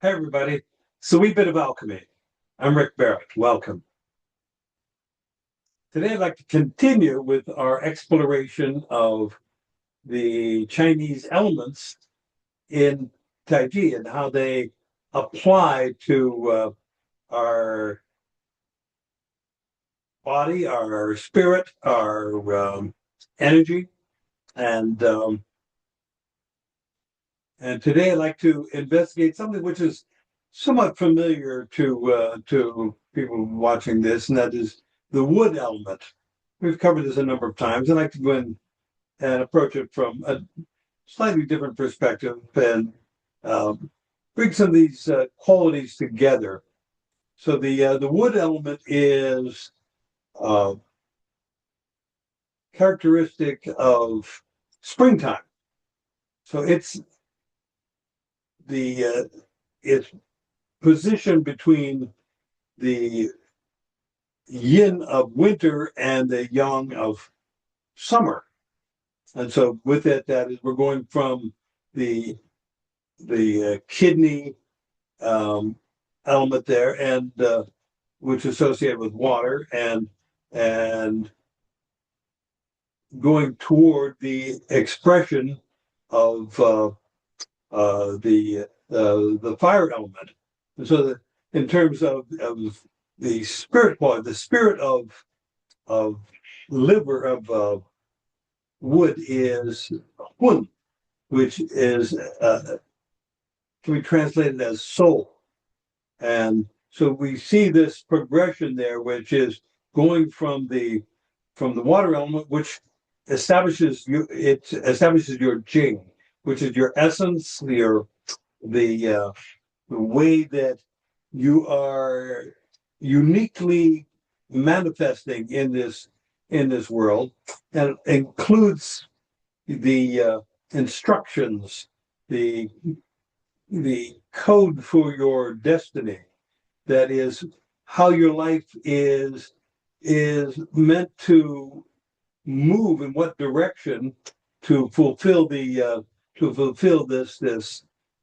Hey, everybody. So, a wee bit of alchemy. I'm Rick Barrett. Welcome. Today, I'd like to continue with our exploration of the Chinese elements in Tai Chi and how they apply to our body, our spirit, our energy. And and today, I'd like to investigate something which is somewhat familiar to people watching this, and that is the wood element. We've covered this a number of times. I'd like to go in and approach it from a slightly different perspective and um, bring some of these qualities together. So the wood element is uh, characteristic of springtime. So the it's positioned between the yin of winter and the yang of summer. And so with it, that is, we're going from the kidney um, element there, and which is associated with water, and going toward the expression of the fire element. And so that in terms of the spirit quality, the spirit of liver of wood is hun, which is can be translated as soul. And so we see this progression there, which is going from the water element, which establishes your jing, which is your essence, the the way that you are uniquely manifesting in this world, and it includes the instructions, the code for your destiny. That is how your life is meant to move, in what direction to fulfill the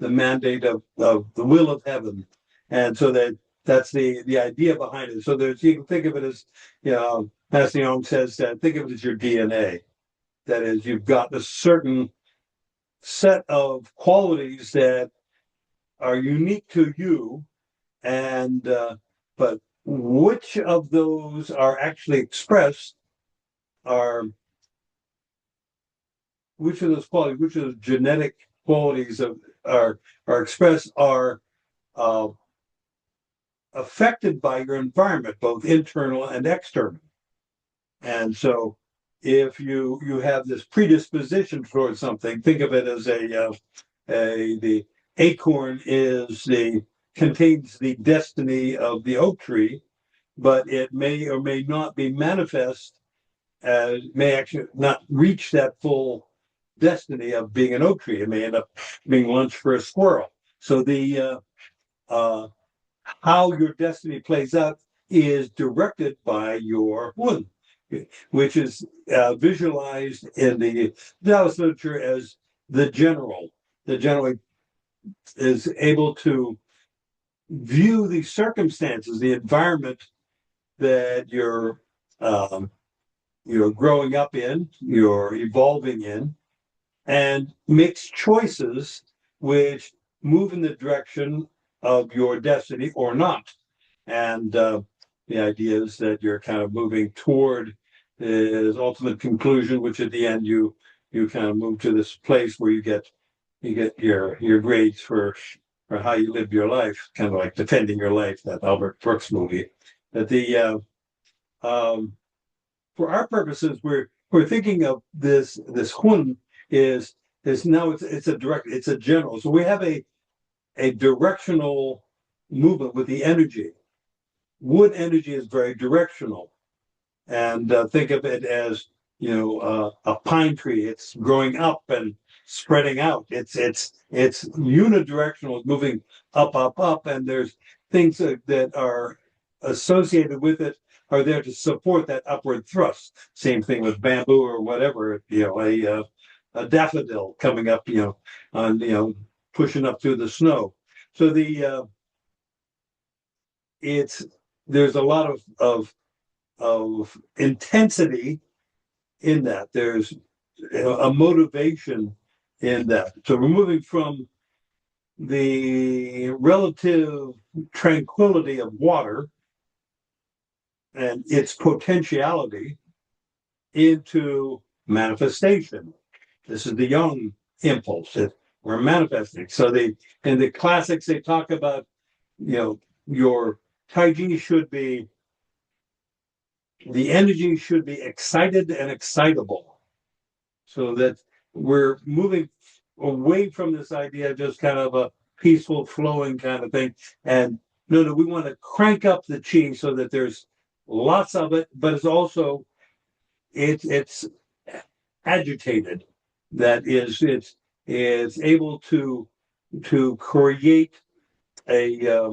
mandate of the will of heaven. And so that's the idea behind it. So there's, you can think of it as, Master Young says that, think of it as your DNA. That is, you've got a certain set of qualities that are unique to you, and but which of those are actually expressed, are which of those qualities, which of those genetic qualities are expressed, are uh, affected by your environment, both internal and external. And so, if you have this predisposition towards something, think of it as the acorn is the contains the destiny of the oak tree, but it may or may not be manifest, may actually not reach that full destiny of being an oak tree. It may end up being lunch for a squirrel. So the how your destiny plays out is directed by your wound, which is visualized in the Taoist literature as the general. The general is able to view the circumstances, the environment that you're growing up in, you're evolving in, and makes choices which move in the direction of your destiny or not. And the idea is that you're kind of moving toward his ultimate conclusion, which at the end you kind of move to this place where you get your grades for how you live your life, kind of like Defending Your Life, that Albert Brooks movie. That the For our purposes, we're thinking of this hun is now it's a general. So we have a directional movement with the energy. Wood energy is very directional, and think of it as, a pine tree. It's growing up and spreading out. It's unidirectional. It's moving up, up, up, and there's things that are associated with it are there to support that upward thrust. Same thing with bamboo or whatever. A daffodil coming up, on pushing up through the snow. So it's there's a lot of intensity in that. There's a motivation in that. So we're moving from the relative tranquility of water and its potentiality into manifestation. This is the young impulse that we're manifesting. So in the classics, they talk about, your Taiji should be, the energy should be excited and excitable, so that we're moving away from this idea of just kind of a peaceful flowing kind of thing. And no, we want to crank up the chi so that there's lots of it, but it's agitated. That is, it's able to create a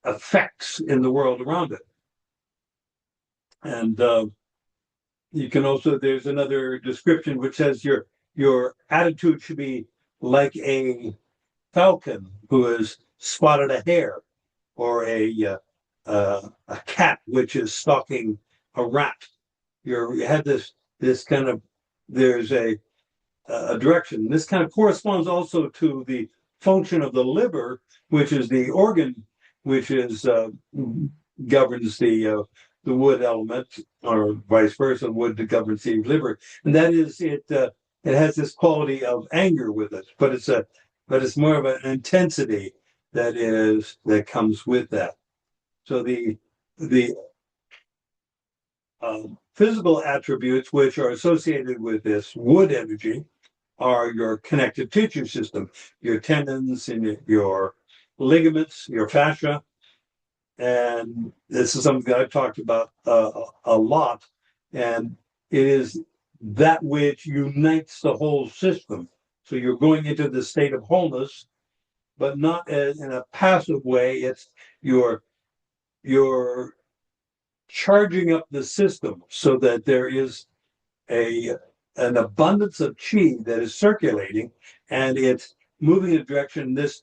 effects in the world around it. And you can also, there's another description which says your attitude should be like a falcon who has spotted a hare, or a cat which is stalking a rat. You have this kind of, there's a direction. This kind of corresponds also to the function of the liver, which is the organ which is governs the wood element, or vice versa, wood governs the liver, and that is it. It has this quality of anger with it, but it's more of an intensity that comes with that. So the physical attributes which are associated with this wood energy are your connective tissue system, your tendons and your ligaments, your fascia. And this is something that I've talked about a lot. And it is that which unites the whole system. So you're going into the state of wholeness, but not in a passive way. It's you're charging up the system so that there is an abundance of chi that is circulating, and it's moving in a direction. This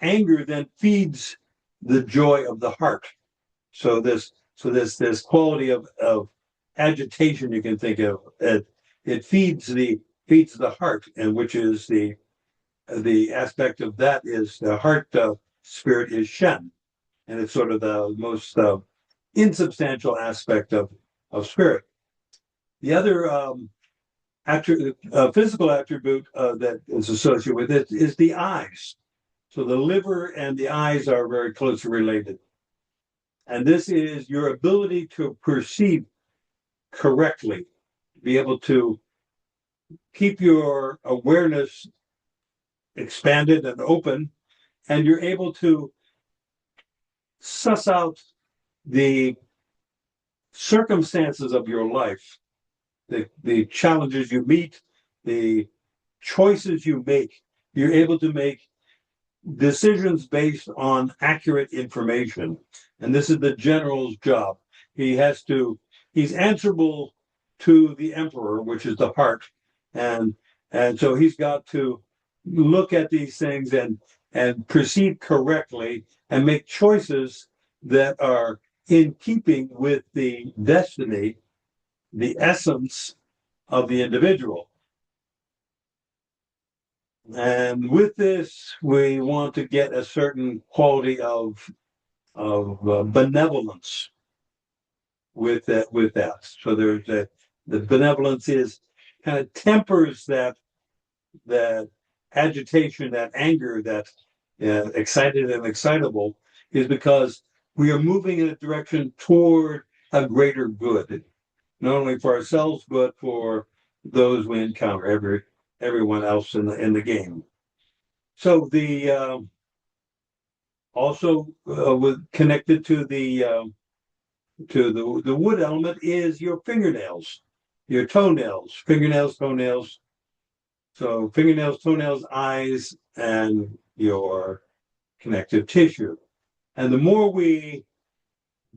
anger then feeds the joy of the heart. So this quality of agitation, you can think of it feeds the heart, and which is the aspect of that is the heart spirit is Shen, and it's sort of the most insubstantial aspect of spirit. The other physical attribute that is associated with it is the eyes. So the liver and the eyes are very closely related. And this is your ability to perceive correctly, be able to keep your awareness expanded and open, and you're able to suss out the circumstances of your life, the challenges you meet, the choices you make. You're able to make decisions based on accurate information. And this is the general's job. He's answerable to the emperor, which is the heart. And so he's got to look at these things and perceive correctly and make choices that are in keeping with the destiny, the essence of the individual. And with this, we want to get a certain quality of benevolence with that. So there's the benevolence is kind of tempers that agitation, that anger, that excited and excitable, is because we are moving in a direction toward a greater good, not only for ourselves but for those we encounter, everyone else in the game. So the also with connected to the wood element is your fingernails, your toenails, fingernails, toenails. So fingernails, toenails, eyes, and your connective tissue. And the more we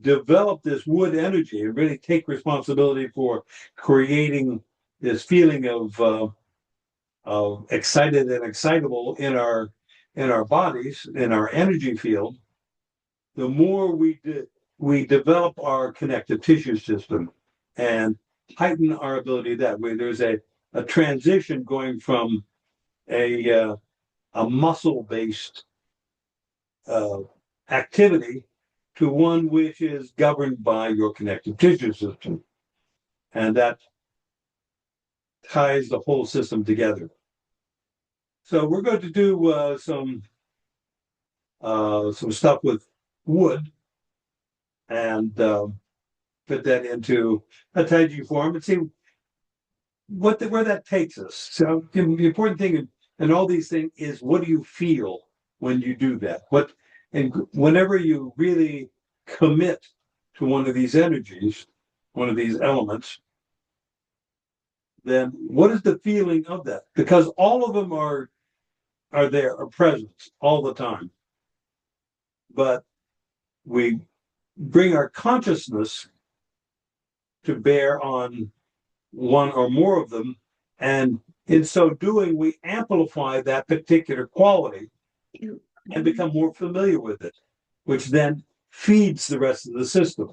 develop this wood energy and really take responsibility for creating this feeling of excited and excitable in in our bodies, in our energy field, the more we develop our connective tissue system and heighten our ability that way. There's a transition going from a muscle-based activity to one which is governed by your connective tissue system. And that ties the whole system together. So we're going to do some stuff with wood and put that into a taiji form and see where that takes us. So the important thing in all these things is, what do you feel when you do that? And whenever you really commit to one of these energies, one of these elements, then what is the feeling of that? Because all of them are present all the time. But we bring our consciousness to bear on one or more of them, and in so doing, we amplify that particular quality and become more familiar with it, which then feeds the rest of the system.